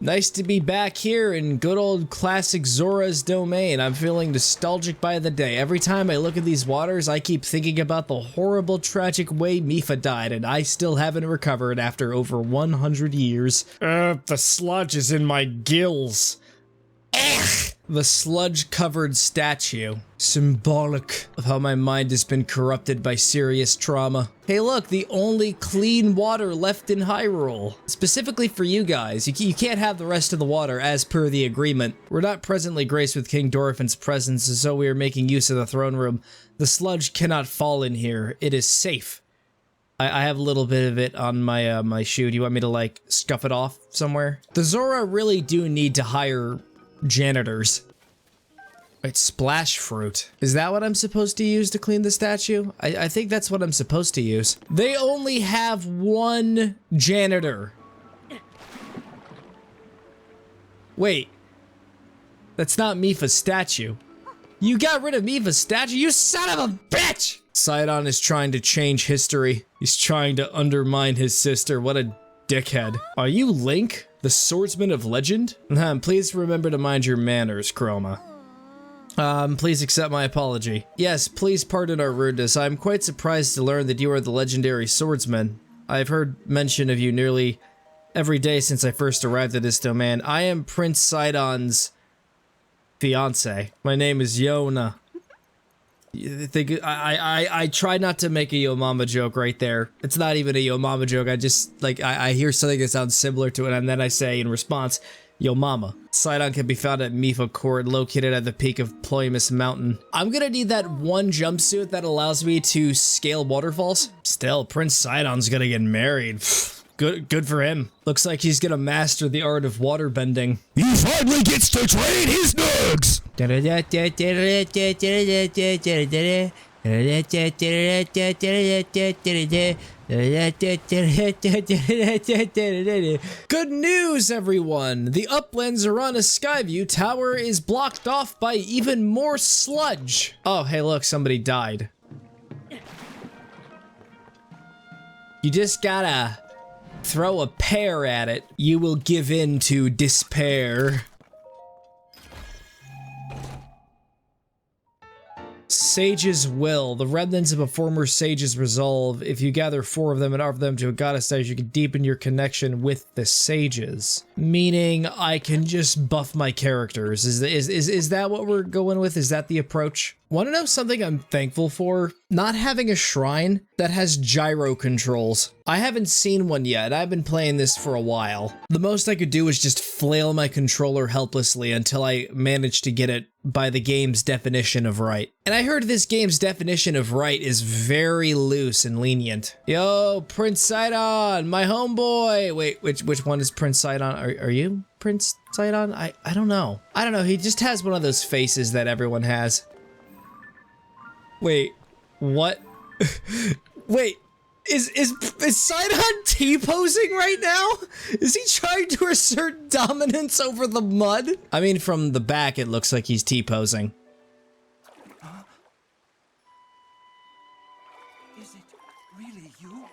Nice to be back here in good old classic ZORA'S domain. I'm feeling nostalgic by the day. Every time I look at these waters, I keep thinking about the horrible, tragic way Mipha died, and I still haven't recovered after over 100 years. The sludge is in my gills. Ugh! The sludge-covered statue. Symbolic of how my mind has been corrupted by serious trauma. Hey look, the only clean water left in Hyrule. Specifically for you guys. You can't have the rest of the water as per the agreement. We're not presently graced with King Dorephan's presence, so we are making use of the throne room. The sludge cannot fall in here. It is safe. I have a little bit of it on my my shoe. Do you want me to like scuff it off somewhere? The Zora really do need to hire janitors. Wait, splash fruit. Is that what I'm supposed to use to clean the statue? I think that's what I'm supposed to use. They only have one janitor. Wait. That's not Mipha's statue. You got rid of Mipha's statue, you son of a bitch! Sidon is trying to change history. He's trying to undermine his sister. What a dickhead. Are you Link, the swordsman of legend? Please remember to mind your manners, Chroma. Please accept my apology. Yes, please pardon our rudeness. I'm quite surprised to learn that you are the legendary swordsman. I've heard mention of you nearly every day since I first arrived at this domain. I am Prince Sidon's fiance. My name is Yona. I tried not to make a Yo Mama joke right there. It's not even a Yo Mama joke. I just, like, I hear something that sounds similar to it, and then I say in response, Yo Mama. Sidon can be found at Mipha Court, located at the peak of Ploymus Mountain. I'm gonna need that one jumpsuit that allows me to scale waterfalls. Still, Prince Sidon's gonna get married. Good for him. Looks like he's gonna master the art of waterbending. He finally gets to train his nugs! Good news, everyone! The upland Zorana Skyview tower is blocked off by even more sludge. Oh, hey look, somebody died. You just gotta throw a pear at it. You will give in to despair. Sage's Will. The remnants of a former sage's resolve. If you gather 4 of them and offer them to a goddess stage, you can deepen your connection with the sages. Meaning I can just buff my characters. Is that what we're going with? Is that the approach? Want to know something I'm thankful for? Not having a shrine that has gyro controls. I haven't seen one yet. I've been playing this for a while. The most I could do is just flail my controller helplessly until I managed to get it by the game's definition of right. And I heard this game's definition of right is very loose and lenient. Yo, Prince Sidon, my homeboy. Wait, which one is Prince Sidon? Are you Prince Sidon? I don't know. I don't know. He just has one of those faces that everyone has. Wait, what? Wait, is Sidon T-posing right now? Is he trying to assert dominance over the mud? I mean, from the back, it looks like he's T-posing. Is it really you?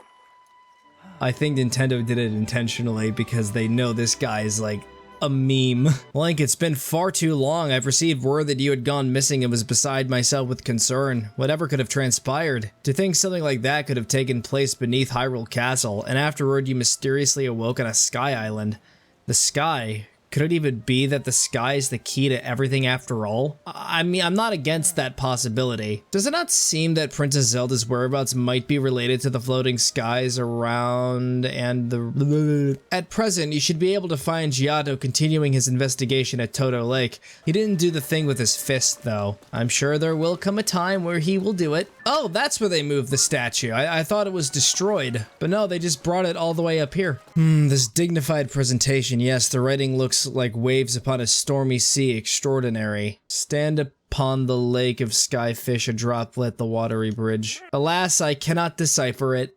I think Nintendo did it intentionally because they know this guy is like a meme. Link, it's been far too long. I've received word that you had gone missing and was beside myself with concern. Whatever could have transpired. To think something like that could have taken place beneath Hyrule Castle, and afterward you mysteriously awoke on a sky island. The sky? Could it even be that the sky is the key to everything after all? I mean, I'm not against that possibility. Does it not seem that Princess Zelda's whereabouts might be related to the floating skies around and the... At present, you should be able to find Giotto continuing his investigation at Toto Lake. He didn't do the thing with his fist, though. I'm sure there will come a time where he will do it. Oh, that's where they moved the statue. I thought it was destroyed. But no, they just brought it all the way up here. This dignified presentation. Yes, the writing looks like waves upon a stormy sea extraordinary. Stand upon the lake of skyfish, a droplet, the watery bridge. Alas, I cannot decipher it.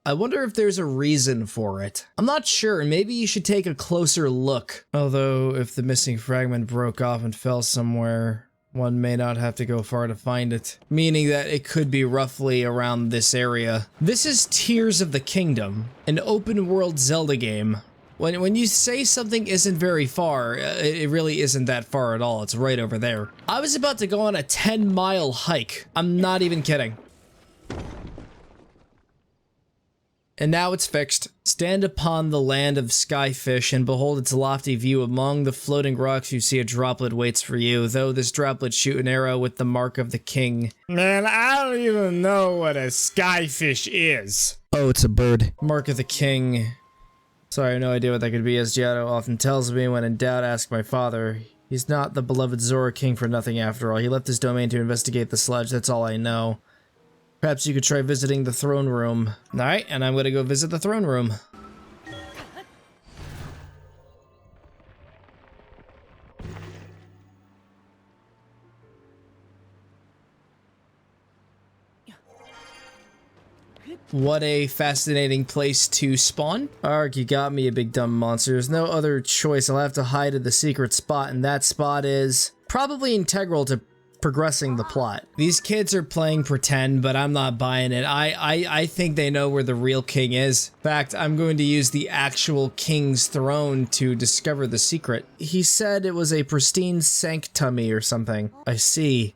I wonder if there's a reason for it. I'm not sure, maybe you should take a closer look. Although, if the missing fragment broke off and fell somewhere, one may not have to go far to find it. Meaning that it could be roughly around this area. This is Tears of the Kingdom, an open world Zelda game. When you say something isn't very far, it really isn't that far at all. It's right over there. I was about to go on a 10-mile hike. I'm not even kidding. And now it's fixed. Stand upon the land of Skyfish and behold its lofty view. Among the floating rocks you see a droplet waits for you, though this droplet shoot an arrow with the mark of the king. Man, I don't even know what a skyfish is. Oh, it's a bird. Mark of the king. Sorry, I have no idea what that could be, as Giotto often tells me. When in doubt, ask my father. He's not the beloved Zora king for nothing after all. He left his domain to investigate the sludge, that's all I know. Perhaps you could try visiting the throne room. Alright, and I'm gonna go visit the throne room. What a fascinating place to spawn. Arg, you got me, you big dumb monster. There's no other choice. I'll have to hide at the secret spot, and that spot is probably integral to progressing the plot. These kids are playing pretend, but I'm not buying it. I think they know where the real king is. In fact, I'm going to use the actual king's throne to discover the secret. He said it was a pristine sanctuary or something. I see.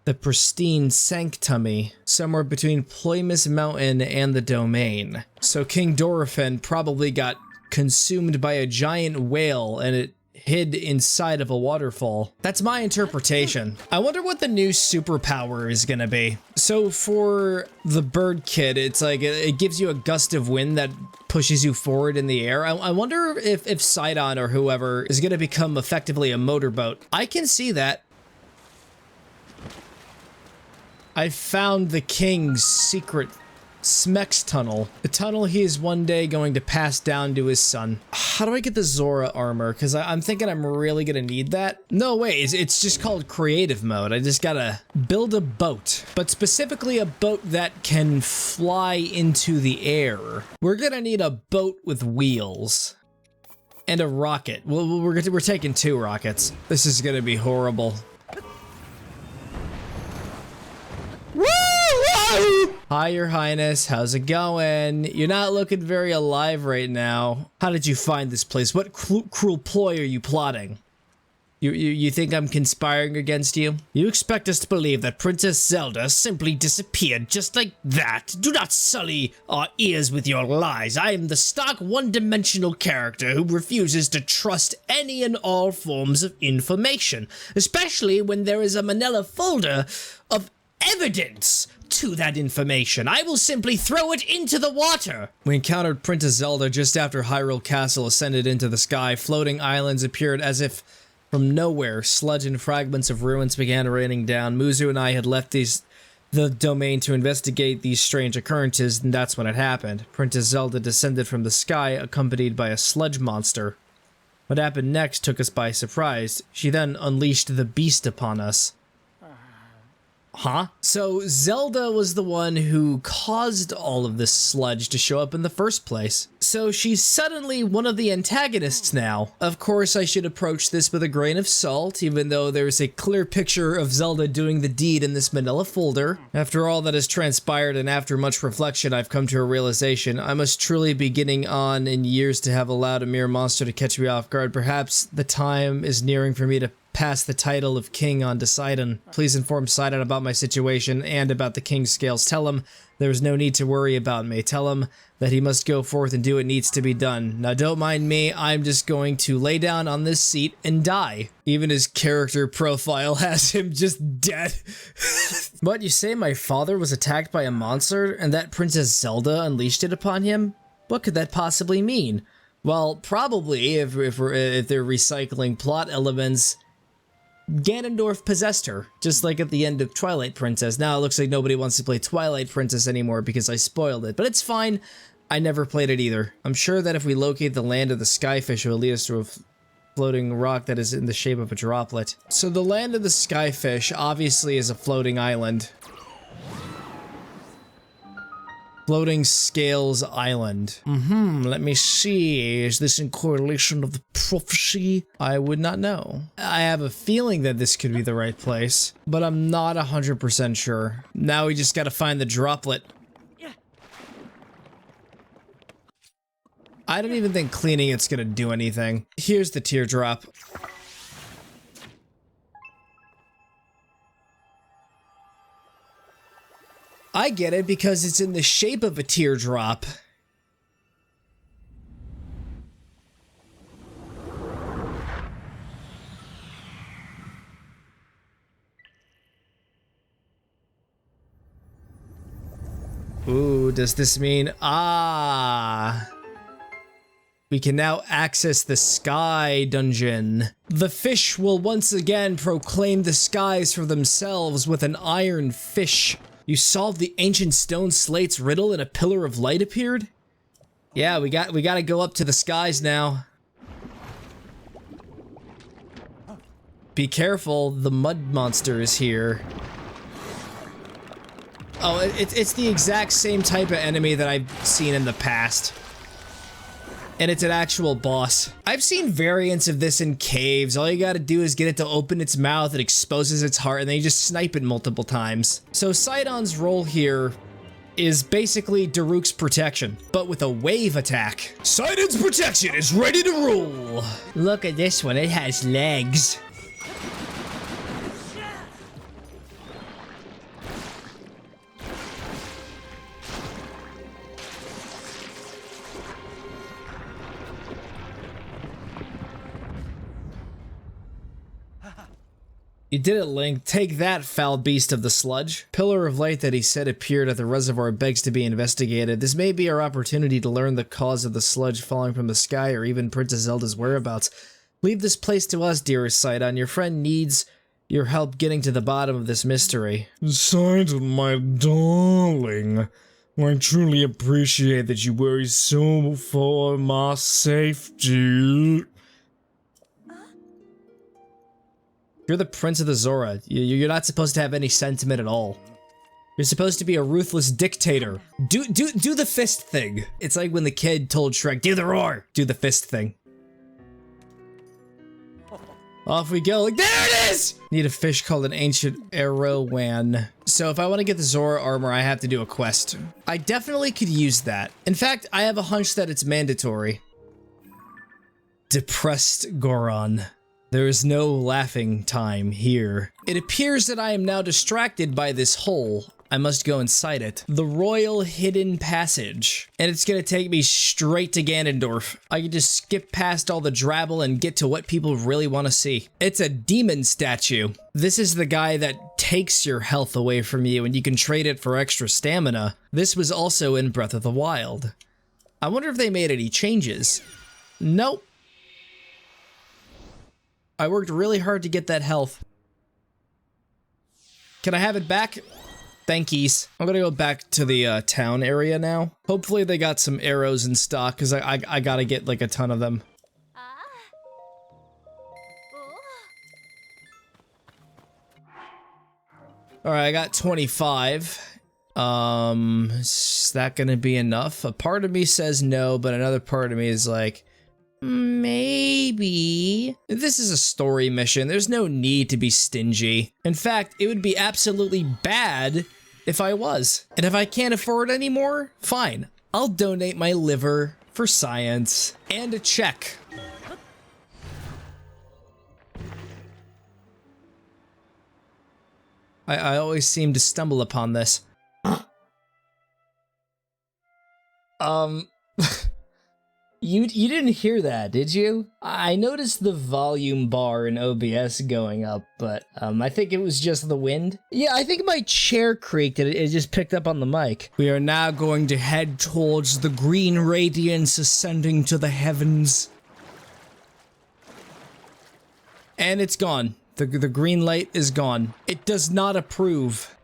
The pristine sanctuary, somewhere between Ploymus Mountain and the domain. So King Dorephan probably got consumed by a giant whale and it hid inside of a waterfall. That's my interpretation. I wonder what the new superpower is gonna be. So for the bird kid, it's like it gives you a gust of wind that pushes you forward in the air. I wonder if Sidon or whoever is gonna become effectively a motorboat. I can see that. I found the king's secret Smex tunnel. The tunnel he is one day going to pass down to his son. How do I get the Zora armor? Because I'm thinking I'm really gonna need that. No way, it's just called creative mode. I just gotta build a boat, but specifically a boat that can fly into the air. We're gonna need a boat with wheels. And a rocket. Well, we're taking 2 rockets. This is gonna be horrible. Hi, Your Highness. How's it going? You're not looking very alive right now. How did you find this place? What cruel ploy are you plotting? You think I'm conspiring against you? You expect us to believe that Princess Zelda simply disappeared just like that? Do not sully our ears with your lies. I am the stock one-dimensional character who refuses to trust any and all forms of information, especially when there is a manila folder of evidence to that information. I will simply throw it into the water. We encountered Princess Zelda just after Hyrule Castle ascended into the sky. Floating islands appeared as if from nowhere. Sludge and fragments of ruins began raining down. Muzu and I had left the domain to investigate these strange occurrences, and that's when it happened. Princess Zelda descended from the sky, accompanied by a sludge monster. What happened next took us by surprise. She then unleashed the beast upon us. Huh? So Zelda was the one who caused all of this sludge to show up in the first place. So she's suddenly one of the antagonists now. Of course, I should approach this with a grain of salt, even though there's a clear picture of Zelda doing the deed in this manila folder. After all that has transpired and after much reflection, I've come to a realization. I must truly be getting on in years to have allowed a mere monster to catch me off guard. Perhaps the time is nearing for me to pass the title of king on to Sidon. Please inform Sidon about my situation and about the king's scales. Tell him there's no need to worry about me. Tell him that he must go forth and do what needs to be done. Now don't mind me, I'm just going to lay down on this seat and die. Even his character profile has him just dead. What, you say my father was attacked by a monster and that Princess Zelda unleashed it upon him? What could that possibly mean? Well, probably, if they're recycling plot elements, Ganondorf possessed her, just like at the end of Twilight Princess. Now it looks like nobody wants to play Twilight Princess anymore because I spoiled it, but it's fine. I never played it either. I'm sure that if we locate the land of the Skyfish, it will lead us to a floating rock that is in the shape of a droplet. So the land of the Skyfish obviously is a floating island. Floating Scales Island. Let me see. Is this in correlation of the prophecy? I would not know. I have a feeling that this could be the right place, but I'm not 100% sure. Now we just gotta find the droplet. I don't even think cleaning it's gonna do anything. Here's the teardrop. I get it because it's in the shape of a teardrop. Ooh, does this mean, we can now access the Sky Dungeon. The fish will once again proclaim the skies for themselves with an iron fish. You solved the ancient stone slate's riddle and a pillar of light appeared? Yeah, we gotta go up to the skies now. Be careful, the mud monster is here. Oh, it's the exact same type of enemy that I've seen in the past. And it's an actual boss. I've seen variants of this in caves. All you gotta do is get it to open its mouth, it exposes its heart, and then you just snipe it multiple times. So Sidon's role here is basically Daruk's protection, but with a wave attack. Sidon's protection is ready to roll. Look at this one, it has legs. You did it, Link. Take that, foul beast of the sludge. Pillar of light that he said appeared at the reservoir begs to be investigated. This may be our opportunity to learn the cause of the sludge falling from the sky or even Princess Zelda's whereabouts. Leave this place to us, dearest Sidon. Your friend needs your help getting to the bottom of this mystery. Sidon, my darling. I truly appreciate that you worry so for my safety. You're the Prince of the Zora. You're not supposed to have any sentiment at all. You're supposed to be a ruthless dictator. Do the fist thing. It's like when the kid told Shrek, do the roar. Do the fist thing. Off we go. Like, there it is! Need a fish called an ancient Erowhan. So if I want to get the Zora armor, I have to do a quest. I definitely could use that. In fact, I have a hunch that it's mandatory. Depressed Goron. There is no laughing time here. It appears that I am now distracted by this hole. I must go inside it. The Royal Hidden Passage. And it's gonna take me straight to Ganondorf. I can just skip past all the drabble and get to what people really want to see. It's a demon statue. This is the guy that takes your health away from you and you can trade it for extra stamina. This was also in Breath of the Wild. I wonder if they made any changes. Nope. I worked really hard to get that health. Can I have it back? Thankies. I'm gonna go back to the town area now. Hopefully they got some arrows in stock, because I gotta get like a ton of them. Alright, I got 25. Is that gonna be enough? A part of me says no, but another part of me is like, maybe. This is a story mission. There's no need to be stingy. In fact, it would be absolutely bad if I was. And if I can't afford anymore, fine. I'll donate my liver for science and a check. I always seem to stumble upon this. You didn't hear that, did you? I noticed the volume bar in OBS going up, but I think it was just the wind. Yeah, I think my chair creaked and it just picked up on the mic. We are now going to head towards the green radiance ascending to the heavens. And it's gone. The green light is gone. It does not approve.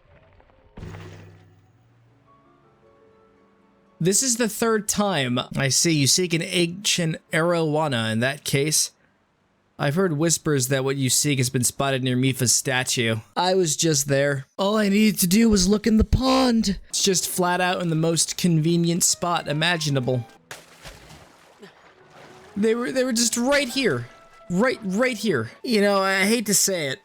This is the third time I see you seek an ancient arowana. In that case, I've heard whispers that what you seek has been spotted near Mifa's statue. I was just there. All I needed to do was look in the pond. It's just flat out in the most convenient spot imaginable. They were just right here. Right here. You know, I hate to say it,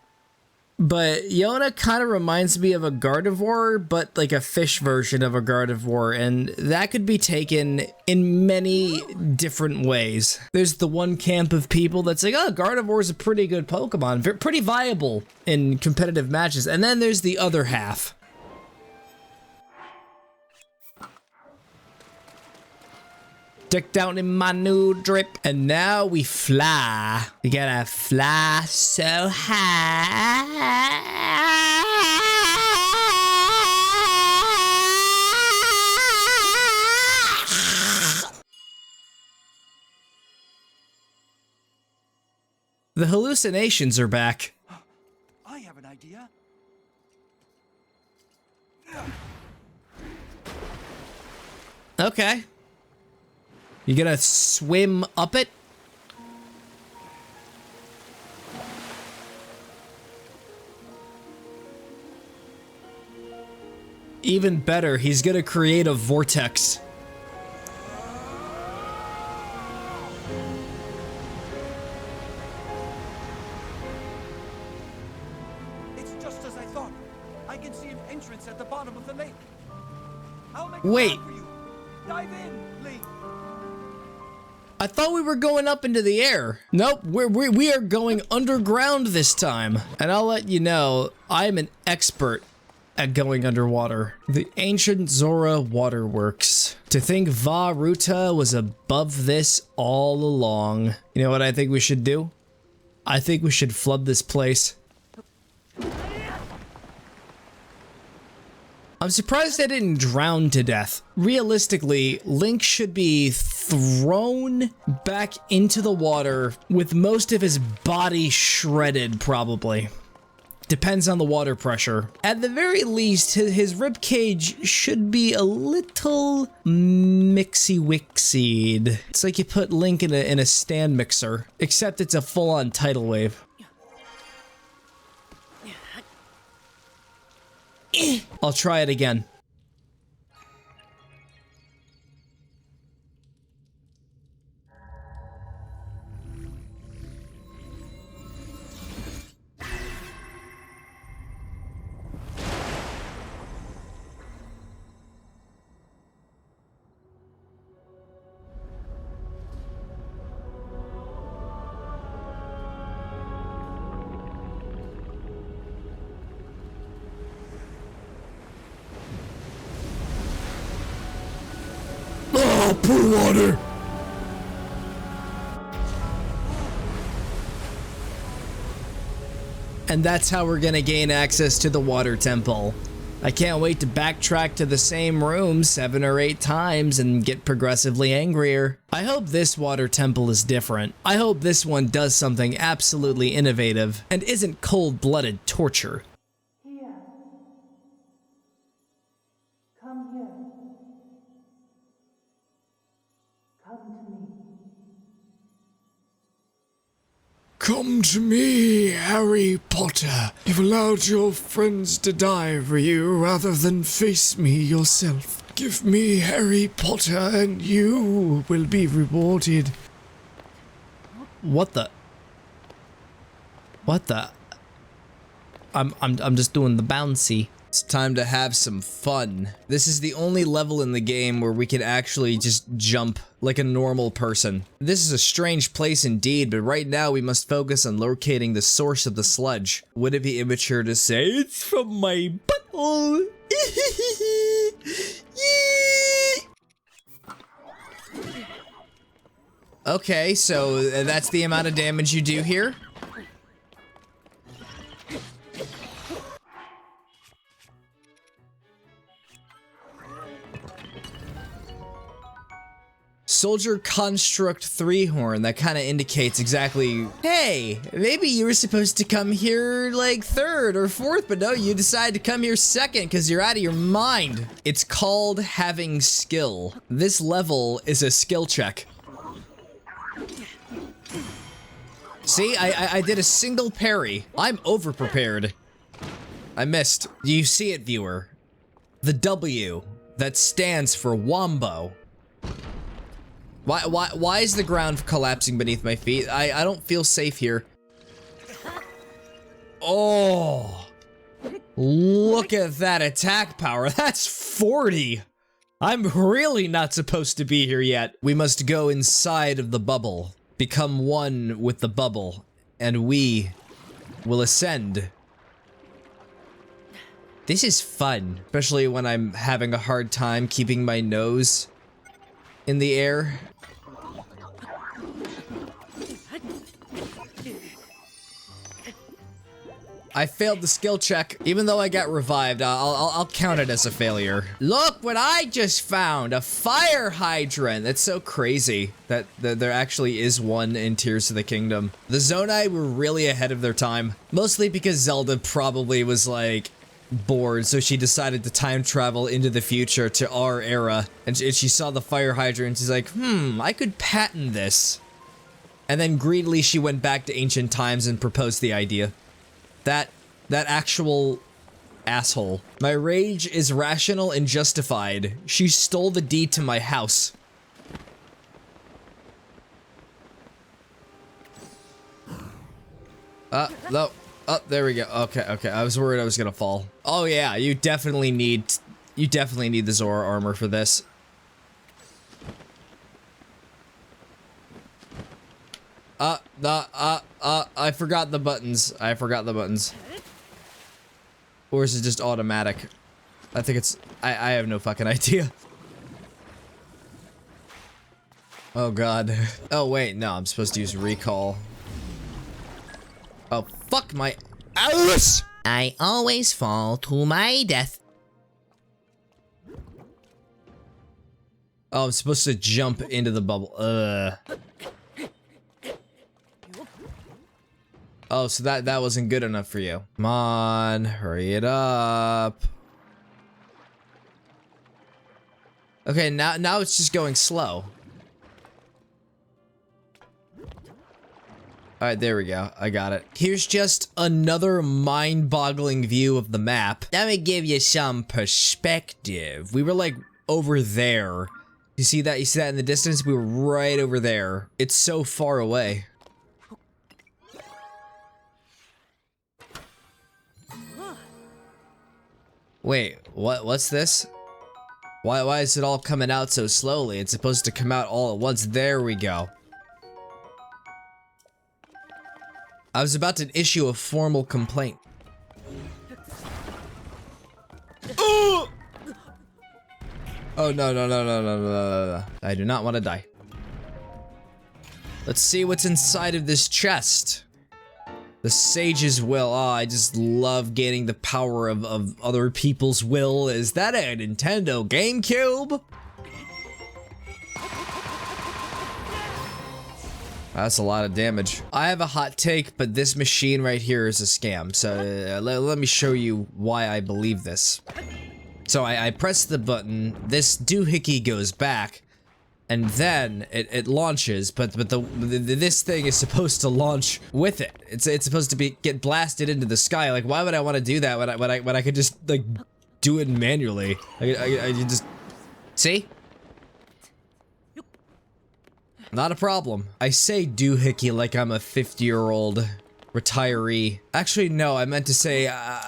But Yona kind of reminds me of a Gardevoir, but like a fish version of a Gardevoir, and that could be taken in many different ways. There's the one camp of people that's like, oh, Gardevoir is a pretty good Pokemon, pretty viable in competitive matches, and then there's the other half. Decked out in my new drip, and now we fly. We gotta fly so high. The hallucinations are back. I have an idea. Okay. You gonna swim up it? Even better, he's gonna create a vortex. It's just as I thought. I can see an entrance at the bottom of the lake. I'll make Wait. a path for you. Dive in, Link. I thought we were going up into the air. Nope, we are going underground this time. And I'll let you know, I'm an expert at going underwater. The ancient Zora waterworks. To think Va Ruta was above this all along. You know what I think we should do? I think we should flood this place. I'm surprised I didn't drown to death. Realistically, Link should be thrown back into the water with most of his body shredded, probably. Depends on the water pressure. At the very least, his ribcage should be a little mixy-wixied. It's like you put Link in a stand mixer, except it's a full-on tidal wave. I'll try it again. Oh, poor water! And that's how we're gonna gain access to the water temple. I can't wait to backtrack to the same room 7 or 8 times and get progressively angrier. I hope this water temple is different. I hope this one does something absolutely innovative and isn't cold-blooded torture. Here. Come here. Come to me. Come to me, Harry Potter. You've allowed your friends to die for you rather than face me yourself. Give me Harry Potter and you will be rewarded. What the? What the? I'm just doing the bouncy. It's time to have some fun. This is the only level in the game where we can actually just jump like a normal person. This is a strange place indeed, but right now we must focus on locating the source of the sludge. Would it be immature to say it's from my butthole? Okay, so that's the amount of damage you do here? Soldier Construct 3-horn, that kind of indicates exactly, hey, maybe you were supposed to come here like 3rd or 4th, but no, you decided to come here 2nd because you're out of your mind. It's called having skill. This level is a skill check. See, I did a single parry. I'm over-prepared. I missed. You see it, viewer. The W that stands for Wombo. Why is the ground collapsing beneath my feet? I don't feel safe here. Oh, look at that attack power. That's 40. I'm really not supposed to be here yet. We must go inside of the bubble, become one with the bubble, and we will ascend. This is fun, especially when I'm having a hard time keeping my nose in the air. I failed the skill check. Even though I got revived, I'll count it as a failure. Look what I just found, a fire hydrant. That's so crazy that there actually is one in Tears of the Kingdom. The Zonai were really ahead of their time, mostly because Zelda probably was like bored, so she decided to time travel into the future to our era, and she saw the fire hydrant and she's like, I could patent this. And then greedily she went back to ancient times and proposed the idea. That actual asshole. My rage is rational and justified. She stole the deed to my house. No. Oh, there we go. Okay. I was worried I was gonna fall. Oh yeah, you definitely need the Zora armor for this. I forgot the buttons. Or is it just automatic? I think it's, I have no fucking idea. Oh god. Oh wait, no, I'm supposed to use recall. Oh, fuck my Alice! I always fall to my death. Oh, I'm supposed to jump into the bubble. Oh, so that wasn't good enough for you. Come on, hurry it up. Okay, now it's just going slow. Alright, there we go. I got it. Here's just another mind-boggling view of the map. Let me give you some perspective. We were like over there. You see that? You see that in the distance? We were right over there. It's so far away. Wait, what's this? Why is it all coming out so slowly? It's supposed to come out all at once. There we go. I was about to issue a formal complaint. Oh no. I do not want to die. Let's see what's inside of this chest. The sage's will. Oh, I just love gaining the power of other people's will. Is that a Nintendo GameCube? That's a lot of damage. I have a hot take, but this machine right here is a scam. So let me show you why I believe this. So I press the button, this doohickey goes back, and then it launches, but this thing is supposed to launch with it. It's supposed to get blasted into the sky. Like, why would I want to do that when I could just like do it manually? I just see. Not a problem. I say doohickey like I'm a 50-year-old retiree. Actually, no, I meant to say a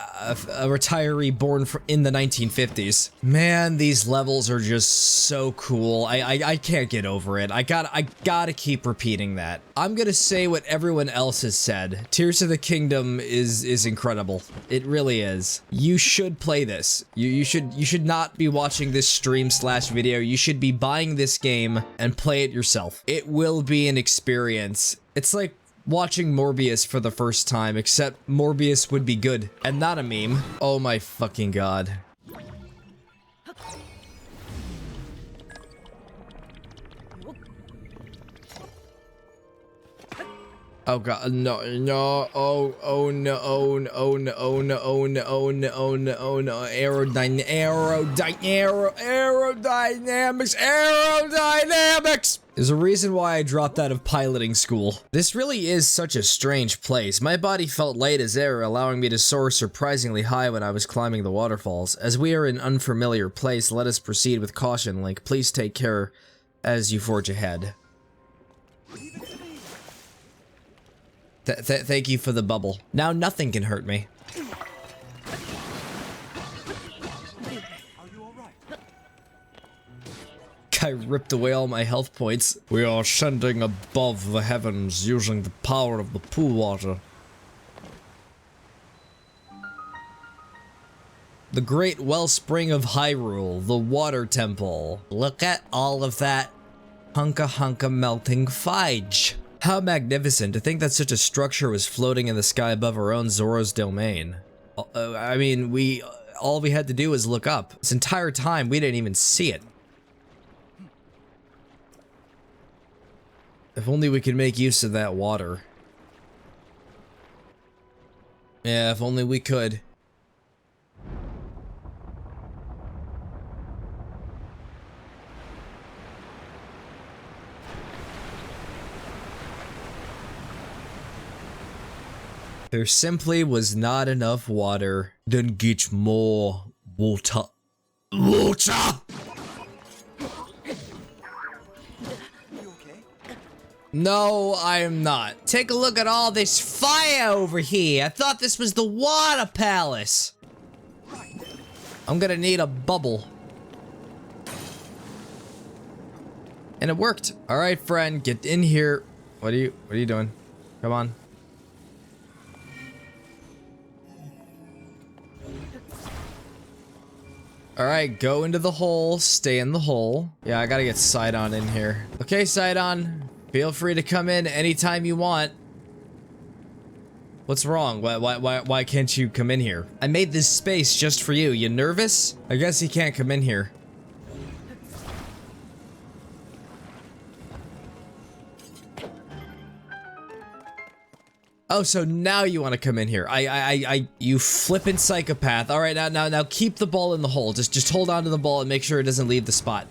retiree born in the 1950s. Man, these levels are just so cool. I can't get over it. I gotta keep repeating that. I'm gonna say what everyone else has said. Tears of the Kingdom is incredible. It really is. You should play this. You should not be watching this stream/video. You should be buying this game and play it yourself. It will be an experience. It's like watching Morbius for the first time, except Morbius would be good and not a meme. Oh my fucking god. Oh god, no, oh no, aerodynamics! There's a reason why I dropped out of piloting school. This really is such a strange place. My body felt light as air, allowing me to soar surprisingly high when I was climbing the waterfalls. As we are in an unfamiliar place, let us proceed with caution, Link. Please take care as you forge ahead. Thank you for the bubble. Now nothing can hurt me. Are you all right? I ripped away all my health points. We are ascending above the heavens using the power of the pool water. The great wellspring of Hyrule, the water temple. Look at all of that hunka melting fudge. How magnificent to think that such a structure was floating in the sky above our own ZORA'S domain. I mean, all we had to do was look up. This entire time, we didn't even see it. If only we could make use of that water. Yeah, if only we could. There simply was not enough water. Then get more water. Water! You okay? No, I am not. Take a look at all this fire over here. I thought this was the water palace. I'm gonna need a bubble. And it worked. All right, friend, get in here. What are you doing? Come on. Alright, go into the hole, stay in the hole. Yeah, I gotta get Sidon in here. Okay, Sidon, feel free to come in anytime you want. What's wrong? Why can't you come in here? I made this space just for you. You nervous? I guess he can't come in here. Oh, so now you want to come in here. You flippin' psychopath. All right, now keep the ball in the hole. Just hold on to the ball and make sure it doesn't leave the spot.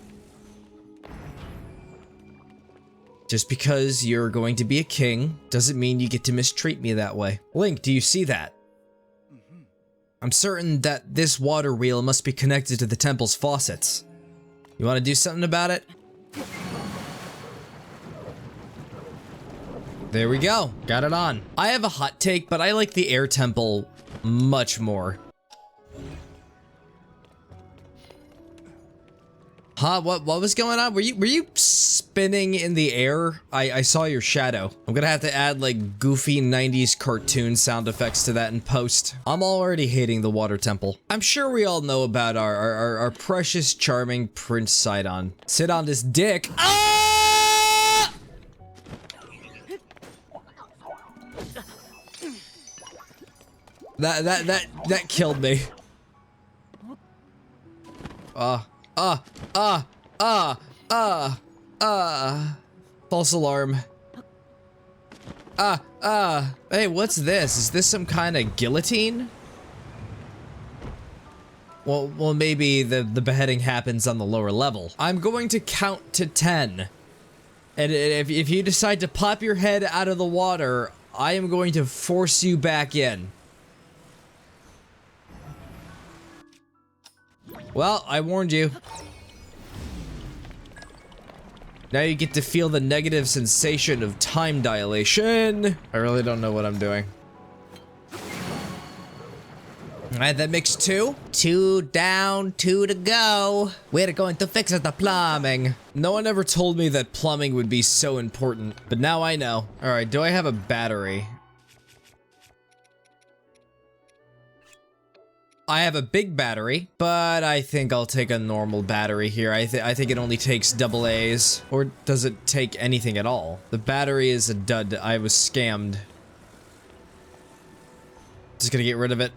Just because you're going to be a king doesn't mean you get to mistreat me that way. Link, do you see that? I'm certain that this water wheel must be connected to the temple's faucets. You want to do something about it? There we go. Got it on. I have a hot take, but I like the air temple much more. Huh? What was going on? Were you spinning in the air? I saw your shadow. I'm gonna have to add like goofy 90s cartoon sound effects to that in post. I'm already hating the water temple. I'm sure we all know about our precious charming Prince Sidon. Sit on this dick. Ah! That killed me. False alarm. Hey, what's this? Is this some kind of guillotine? Well, maybe the beheading happens on the lower level. I'm going to count to 10. And if you decide to pop your head out of the water, I am going to force you back in. Well, I warned you. Now you get to feel the negative sensation of time dilation. I really don't know what I'm doing. Alright, that makes 2. 2 down, 2 to go. We're going to fix the plumbing. No one ever told me that plumbing would be so important, but now I know. Alright, do I have a battery? I have a big battery, but I think I'll take a normal battery here. I think it only takes AA's. Or does it take anything at all? The battery is a dud. I was scammed. Just gonna get rid of it.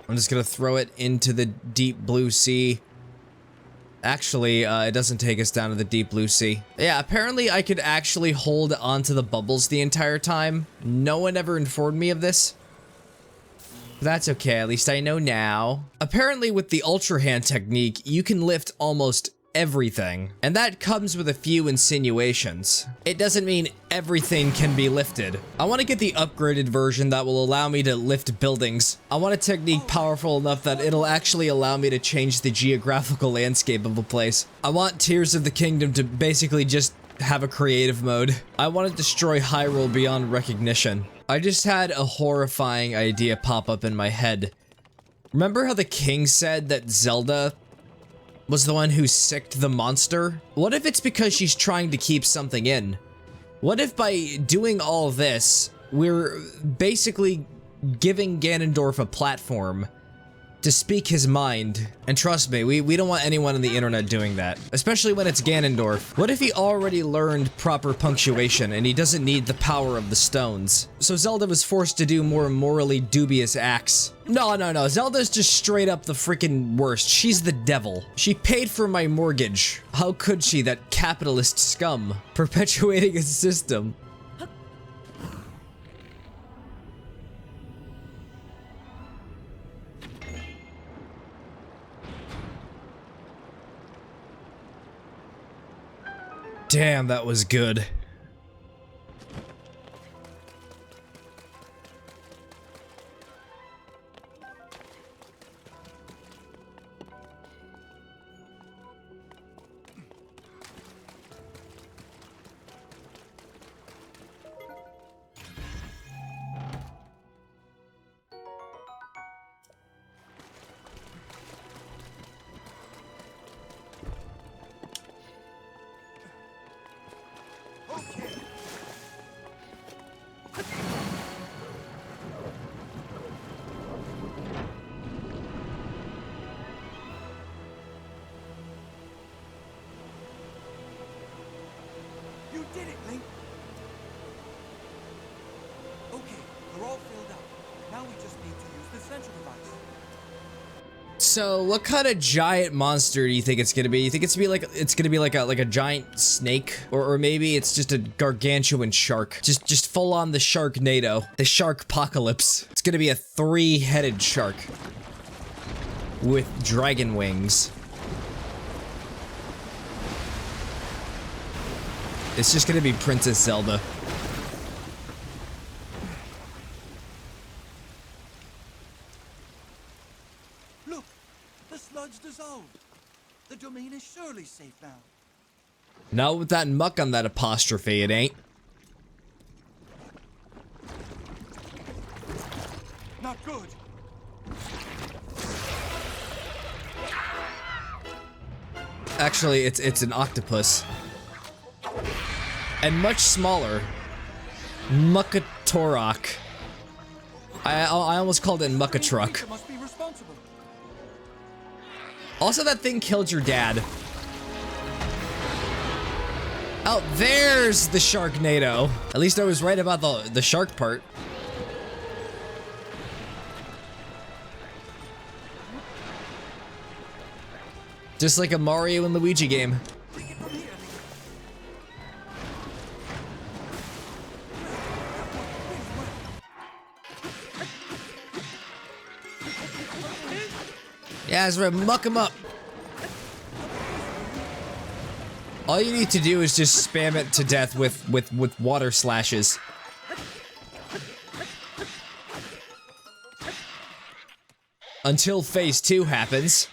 I'm just gonna throw it into the deep blue sea. Actually, it doesn't take us down to the deep blue sea. Yeah, apparently I could actually hold onto the bubbles the entire time. No one ever informed me of this. That's okay, at least I know now. Apparently with the Ultra Hand technique, you can lift almost everything. And that comes with a few insinuations. It doesn't mean everything can be lifted. I want to get the upgraded version that will allow me to lift buildings. I want a technique powerful enough that it'll actually allow me to change the geographical landscape of a place. I want Tears of the Kingdom to basically just have a creative mode. I want to destroy Hyrule beyond recognition. I just had a horrifying idea pop up in my head. Remember how the king said that Zelda was the one who sicked the monster? What if it's because she's trying to keep something in? What if by doing all this, we're basically giving Ganondorf a platform to speak his mind? And trust me, we don't want anyone on the internet doing that, especially when it's Ganondorf. What if he already learned proper punctuation and he doesn't need the power of the stones? So Zelda was forced to do more morally dubious acts. No, Zelda's just straight up the freaking worst. She's the devil. She paid for my mortgage. How could she, that capitalist scum, perpetuating a system? Damn, that was good. You did it, Link! Okay, they're all filled up. Now we just need to use the central device. So, what kind of giant monster do you think it's gonna be? You think it's gonna be like a giant snake, or maybe it's just a gargantuan shark, just full on the Sharknado, the Sharkpocalypse. It's gonna be a 3-headed shark with dragon wings. It's just gonna be Princess Zelda. Look! The sludge dissolved! The domain is surely safe now. Not with that muck on that apostrophe, it ain't. Not good! Actually, it's an octopus. And much smaller. Muckatorok. I almost called it Muckatruck. Must be responsible. Also, that thing killed your dad. Oh, there's the Sharknado. At least I was right about the shark part. Just like a Mario and Luigi game. Bring it from here, Link. Yeah, Ezra, muck him up. All you need to do is just spam it to death with water slashes. Until phase 2 happens.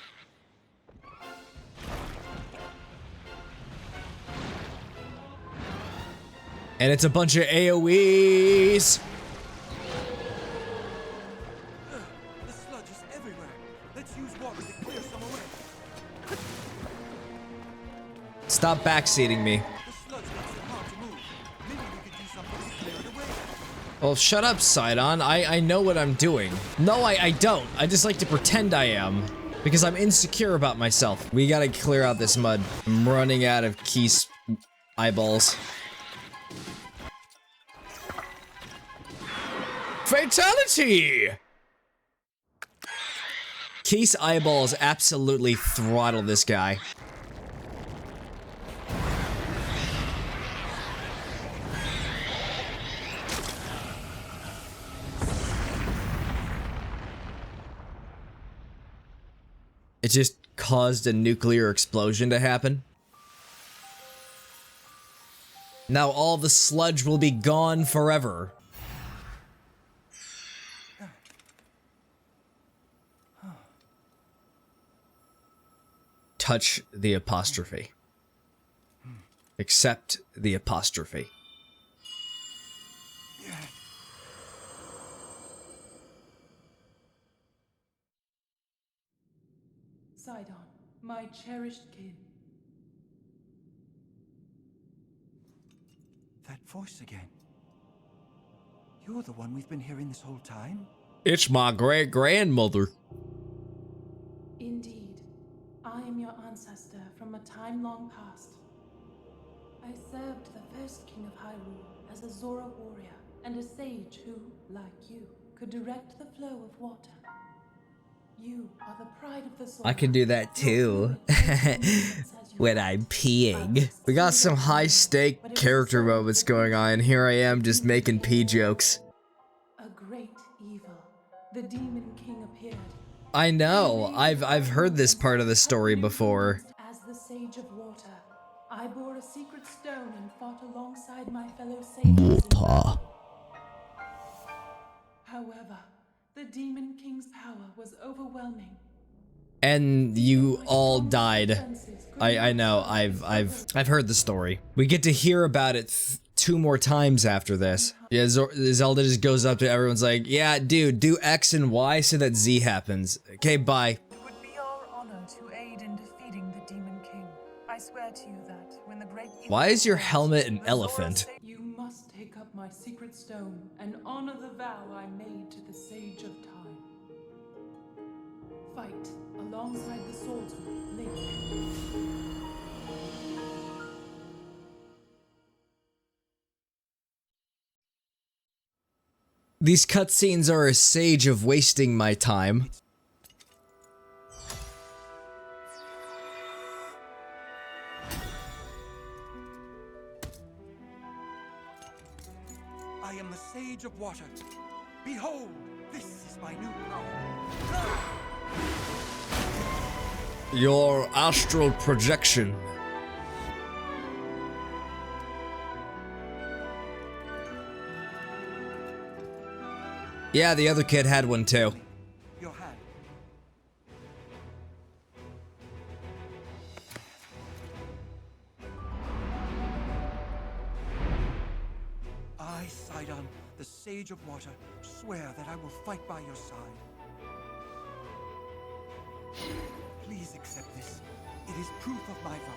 And it's a bunch of AoEs. The sludge is everywhere. Let's use water to clear some away. Stop backseating me. The sludge makes it hard to move. Maybe we could do something to clear it away. Well, shut up, Sidon. I know what I'm doing. No, I don't. I just like to pretend I am. Because I'm insecure about myself. We gotta clear out this mud. I'm running out of Keith's eyeballs. Fatality! Keith's eyeballs absolutely throttle this guy. It just caused a nuclear explosion to happen. Now all the sludge will be gone forever. Touch the apostrophe. Accept the apostrophe. Sidon, my cherished kin. That voice again. You're the one we've been hearing this whole time? It's my great-grandmother. Indeed, I am your ancestor from a time long past. I served the first king of Hyrule as a Zora warrior and a sage who, like you, could direct the flow of water. You are the pride of the Zora. I can do that too. When I'm peeing. We got some high stake character moments going on, and here I am just making pee jokes. A great evil. The Demon King appeared. I know. I've heard this part of the story before. As the Sage of Water, I bore a secret stone and fought alongside my fellow sages. Water. However, the Demon King's power was overwhelming. And you all died. I know. I've heard the story. We get to hear about it 2 more times after this. Yeah, Zelda just goes up to everyone's like, yeah, dude, do X and Y so that Z happens. Okay, bye. It would be our honor to aid in defeating the Demon King. I swear to you that when the great evil Why is your falls, helmet an the Zora elephant? sa- You must take up my secret stone and honor the vow I made to the Sage of Time. Fight alongside the swordsman, Link. These cutscenes are a sage of wasting my time. I am the Sage of Water. Behold, this is my new power. Your astral projection. Yeah, the other kid had one too. Your hand. I, Sidon, the Sage of Water, swear that I will fight by your side. Please accept this. It is proof of my vow.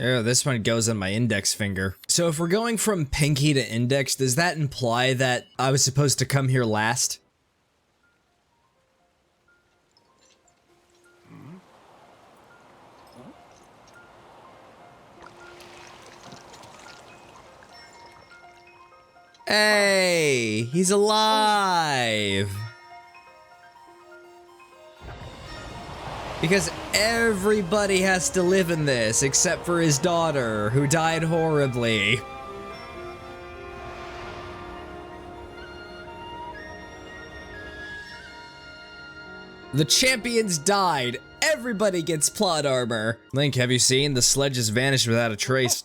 Oh, this one goes on my index finger. So if we're going from pinky to index, does that imply that I was supposed to come here last? Hey, he's alive. Because everybody has to live in this, except for his daughter, who died horribly. The champions died. Everybody gets plot armor. Link, have you seen? The sledge has vanished without a trace.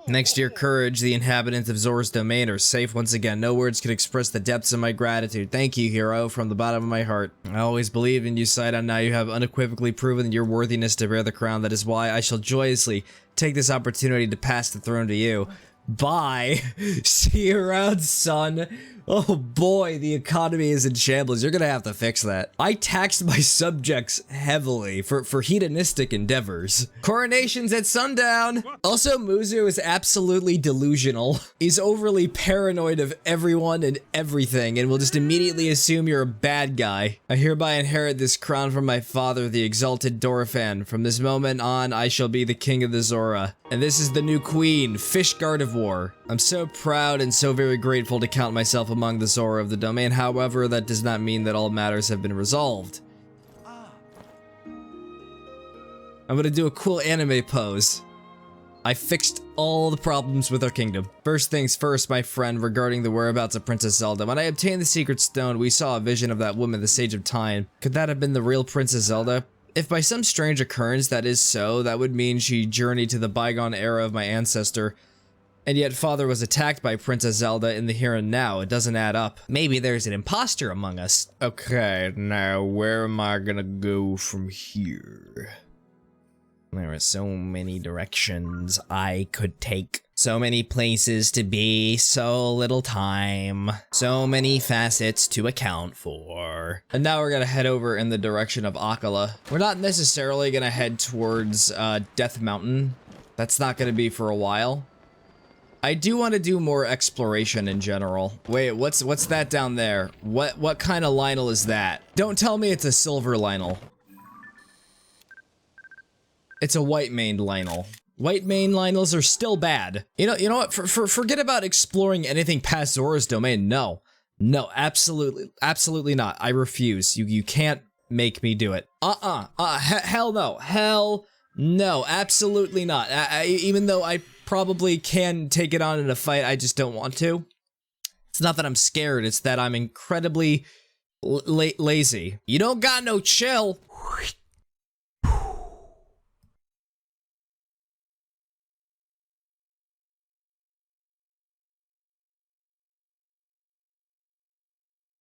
Thanks to your courage, the inhabitants of Zora's domain are safe once again. No words can express the depths of my gratitude. Thank you, hero, from the bottom of my heart. I always believed in you, Sidon. Now you have unequivocally proven your worthiness to bear the crown. That is why I shall joyously take this opportunity to pass the throne to you. Bye. See you around, son. Oh boy, the economy is in shambles. You're gonna have to fix that. I taxed my subjects heavily for hedonistic endeavors. Coronation's at sundown. Also, Muzu is absolutely delusional. He's overly paranoid of everyone and everything and will just immediately assume you're a bad guy. I hereby inherit this crown from my father, the exalted Dorephan. From this moment on, I shall be the king of the Zora. And this is the new queen, Fish Gardevoir. I'm so proud and so very grateful to count myself among the Zora of the domain. However, that does not mean that all matters have been resolved. I'm gonna do a cool anime pose. I fixed all the problems with our kingdom. First things first, my friend, regarding the whereabouts of Princess Zelda. When I obtained the secret stone, we saw a vision of that woman, the Sage of Time. Could that have been the real Princess Zelda? If by some strange occurrence that is so, that would mean she journeyed to the bygone era of my ancestor, and yet father was attacked by Princess Zelda in the here and now. It doesn't add up. Maybe there's an imposter among us. Okay, now where am I gonna go from here? There are so many directions I could take. So many places to be, so little time. So many facets to account for. And now we're gonna head over in the direction of Akala. We're not necessarily gonna head towards Death Mountain. That's not gonna be for a while. I do want to do more exploration in general. Wait, what's that down there? What kind of Lionel is that? Don't tell me it's a silver Lionel. It's a white-maned Lionel. White-maned Lionels are still bad. You know what? Forget about exploring anything past Zora's domain. No, absolutely not. I refuse. You can't make me do it. Hell no. Hell no. Absolutely not. Even though I probably can take it on in a fight, I just don't want to. It's not that I'm scared. It's that I'm incredibly lazy. You don't got no chill.